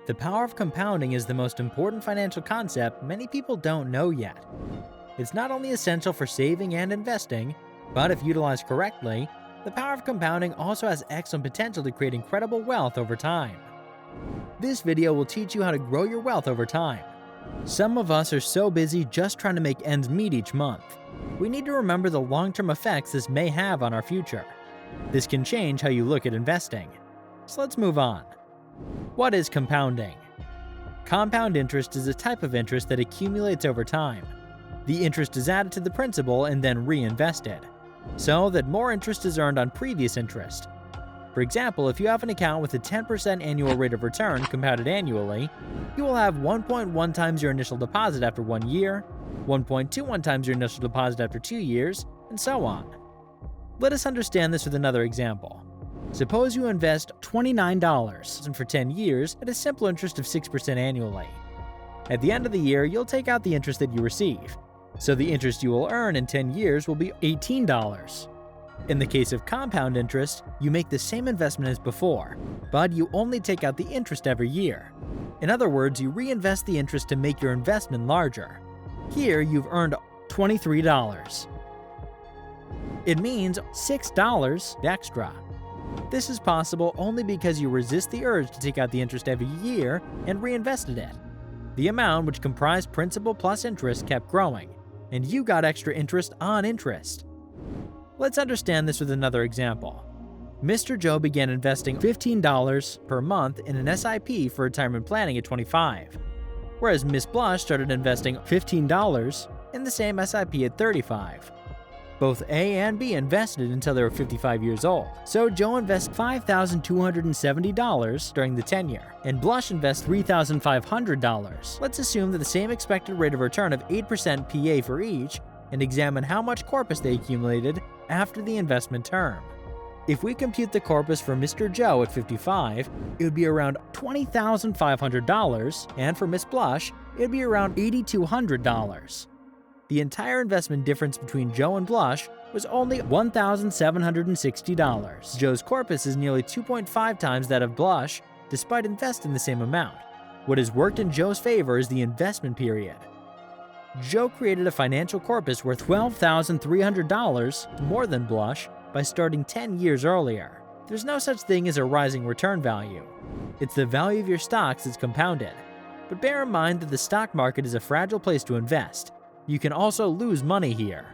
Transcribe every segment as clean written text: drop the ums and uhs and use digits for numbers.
The power of compounding is the most important financial concept many people don't know yet. It's not only essential for saving and investing, but if utilized correctly, the power of compounding also has excellent potential to create incredible wealth over time. This video will teach you how to grow your wealth over time. Some of us are so busy just trying to make ends meet each month. We need to remember the long-term effects this may have on our future. This can change how you look at investing. So let's move on. What is compounding? Compound interest is a type of interest that accumulates over time. The interest is added to the principal and then reinvested, so that more interest is earned on previous interest. For example, if you have an account with a 10% annual rate of return compounded annually, you will have 1.1 times your initial deposit after 1 year, 1.21 times your initial deposit after 2 years, and so on. Let us understand this with another example. Suppose you invest $29 for 10 years at a simple interest of 6% annually. At the end of the year, you'll take out the interest that you receive, so the interest you will earn in 10 years will be $18. In the case of compound interest, you make the same investment as before, but you only take out the interest every year. In other words, you reinvest the interest to make your investment larger. Here, you've earned $23. It means $6 extra. This is possible only because you resist the urge to take out the interest every year and reinvested it. The amount, which comprised principal plus interest, kept growing, and you got extra interest on interest. Let's understand this with another example. Mr. Joe began investing $15 per month in an SIP for retirement planning at 25, whereas Miss Blush started investing $15 in the same SIP at 35. Both A and B invested until they were 55 years old, so Joe invests $5,270 during the tenure, and Blush invests $3,500. Let's assume that the same expected rate of return of 8% PA for each, and examine how much corpus they accumulated after the investment term. If we compute the corpus for Mr. Joe at 55, it would be around $20,500, and for Miss Blush, it would be around $8,200. The entire investment difference between Joe and Blush was only $1,760. Joe's corpus is nearly 2.5 times that of Blush, despite investing the same amount. What has worked in Joe's favor is the investment period. Joe created a financial corpus worth $12,300 more than Blush by starting 10 years earlier. There's no such thing as a rising return value. It's the value of your stocks that's compounded. But bear in mind that the stock market is a fragile place to invest. You can also lose money here.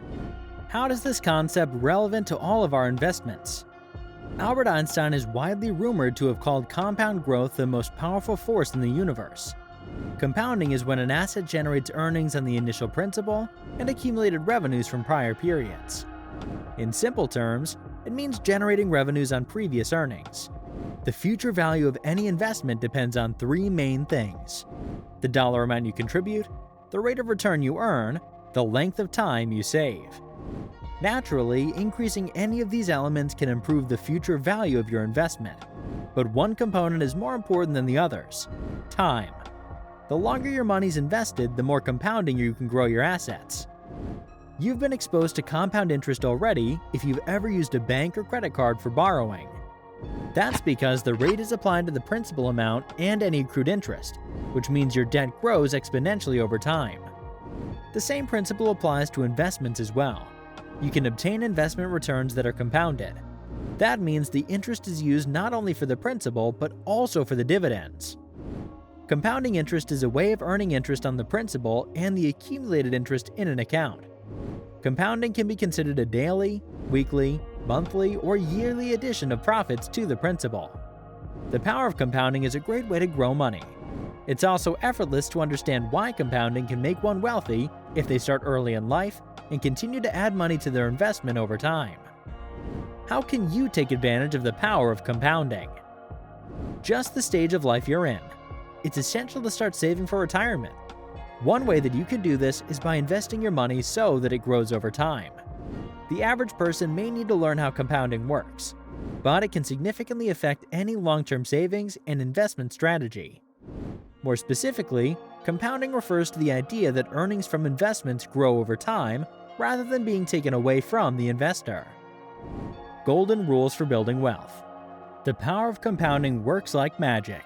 How does this concept relevant to all of our investments? Albert Einstein is widely rumored to have called compound growth the most powerful force in the universe. Compounding is when an asset generates earnings on the initial principal and accumulated revenues from prior periods. In simple terms, it means generating revenues on previous earnings. The future value of any investment depends on three main things: the dollar amount you contribute, the rate of return you earn, the length of time you save. Naturally, increasing any of these elements can improve the future value of your investment, but one component is more important than the others: time. The longer your money's invested, the more compounding you can grow your assets. You've been exposed to compound interest already if you've ever used a bank or credit card for borrowing. That's because the rate is applied to the principal amount and any accrued interest, which means your debt grows exponentially over time. The same principle applies to investments as well. You can obtain investment returns that are compounded. That means the interest is used not only for the principal, but also for the dividends. Compounding interest is a way of earning interest on the principal and the accumulated interest in an account. Compounding can be considered a daily, weekly, monthly, or yearly addition of profits to the principal. The power of compounding is a great way to grow money. It's also effortless to understand why compounding can make one wealthy if they start early in life and continue to add money to their investment over time. How can you take advantage of the power of compounding? Just the stage of life you're in. It's essential to start saving for retirement. One way that you can do this is by investing your money so that it grows over time. The average person may need to learn how compounding works, but it can significantly affect any long-term savings and investment strategy. More specifically, compounding refers to the idea that earnings from investments grow over time rather than being taken away from the investor. Golden rules for building wealth. The power of compounding works like magic.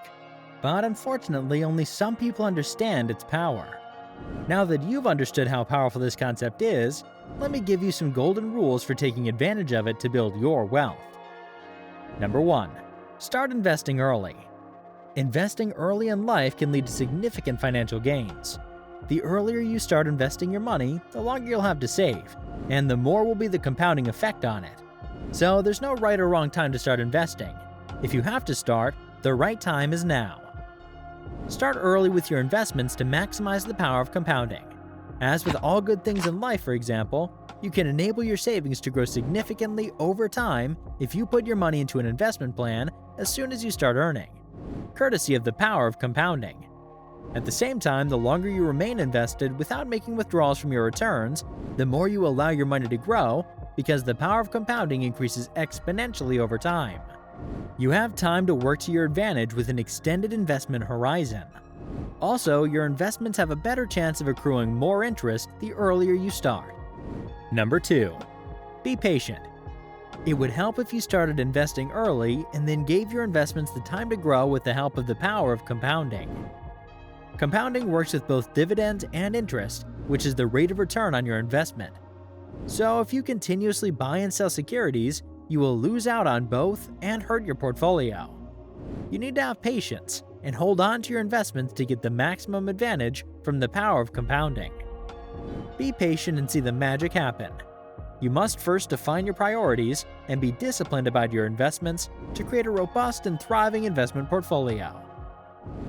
but unfortunately only some people understand its power. Now that you've understood how powerful this concept is, let me give you some golden rules for taking advantage of it to build your wealth. Number 1. Start investing early. Investing early in life can lead to significant financial gains. The earlier you start investing your money, the longer you'll have to save, and the more will be the compounding effect on it. So there's no right or wrong time to start investing. If you have to start, the right time is now. Start early with your investments to maximize the power of compounding. As with all good things in life, for example, you can enable your savings to grow significantly over time if you put your money into an investment plan as soon as you start earning, courtesy of the power of compounding. At the same time, the longer you remain invested without making withdrawals from your returns, the more you allow your money to grow because the power of compounding increases exponentially over time. You have time to work to your advantage with an extended investment horizon. Also, your investments have a better chance of accruing more interest the earlier you start. Number 2. Be patient. It would help if you started investing early and then gave your investments the time to grow with the help of the power of compounding. Compounding works with both dividends and interest, which is the rate of return on your investment. So if you continuously buy and sell securities, you will lose out on both and hurt your portfolio. You need to have patience and hold on to your investments to get the maximum advantage from the power of compounding. Be patient and see the magic happen. You must first define your priorities and be disciplined about your investments to create a robust and thriving investment portfolio.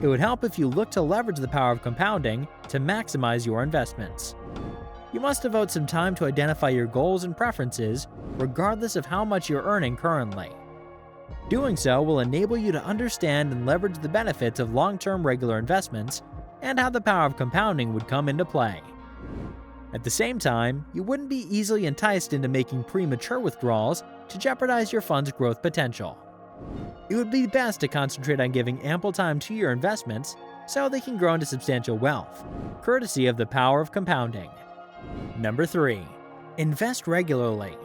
It would help if you look to leverage the power of compounding to maximize your investments. You must devote some time to identify your goals and preferences, regardless of how much you're earning currently. Doing so will enable you to understand and leverage the benefits of long-term regular investments and how the power of compounding would come into play. At the same time, you wouldn't be easily enticed into making premature withdrawals to jeopardize your fund's growth potential. It would be best to concentrate on giving ample time to your investments so they can grow into substantial wealth, courtesy of the power of compounding. Number 3. Invest regularly.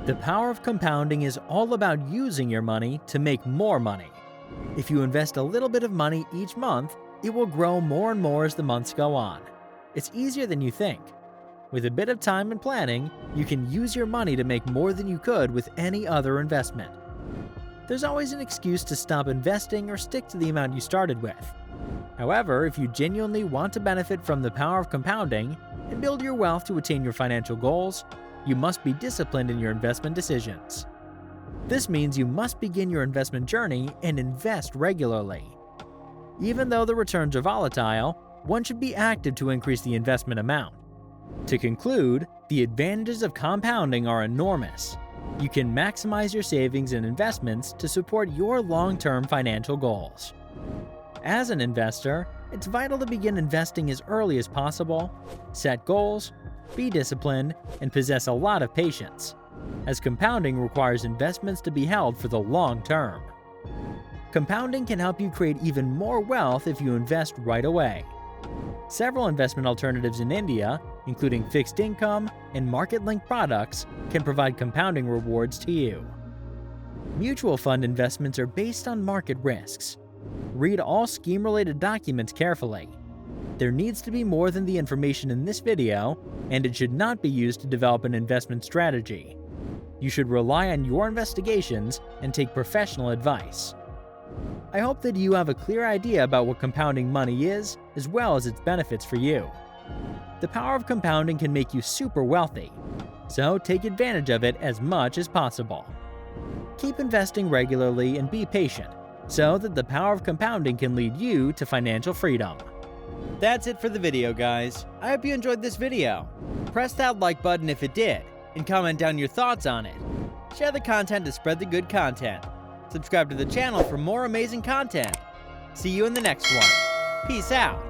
The power of compounding is all about using your money to make more money. If you invest a little bit of money each month, it will grow more and more as the months go on. It's easier than you think. With a bit of time and planning, you can use your money to make more than you could with any other investment. There's always an excuse to stop investing or stick to the amount you started with. However, if you genuinely want to benefit from the power of compounding and build your wealth to attain your financial goals, you must be disciplined in your investment decisions. This means you must begin your investment journey and invest regularly. Even though the returns are volatile, one should be active to increase the investment amount. To conclude, the advantages of compounding are enormous. You can maximize your savings and investments to support your long-term financial goals. As an investor, it's vital to begin investing as early as possible, set goals, be disciplined, and possess a lot of patience, as compounding requires investments to be held for the long term. Compounding can help you create even more wealth if you invest right away. Several investment alternatives in India, including fixed income and market-linked products, can provide compounding rewards to you. Mutual fund investments are based on market risks. Read all scheme-related documents carefully. There needs to be more than the information in this video, and it should not be used to develop an investment strategy. You should rely on your investigations and take professional advice. I hope that you have a clear idea about what compounding money is, as well as its benefits for you. The power of compounding can make you super wealthy, so take advantage of it as much as possible. Keep investing regularly and be patient, so that the power of compounding can lead you to financial freedom. That's it for the video, guys. I hope you enjoyed this video. Press that like button if it did, and comment down your thoughts on it. Share the content to spread the good content. Subscribe to the channel for more amazing content. See you in the next one. Peace out.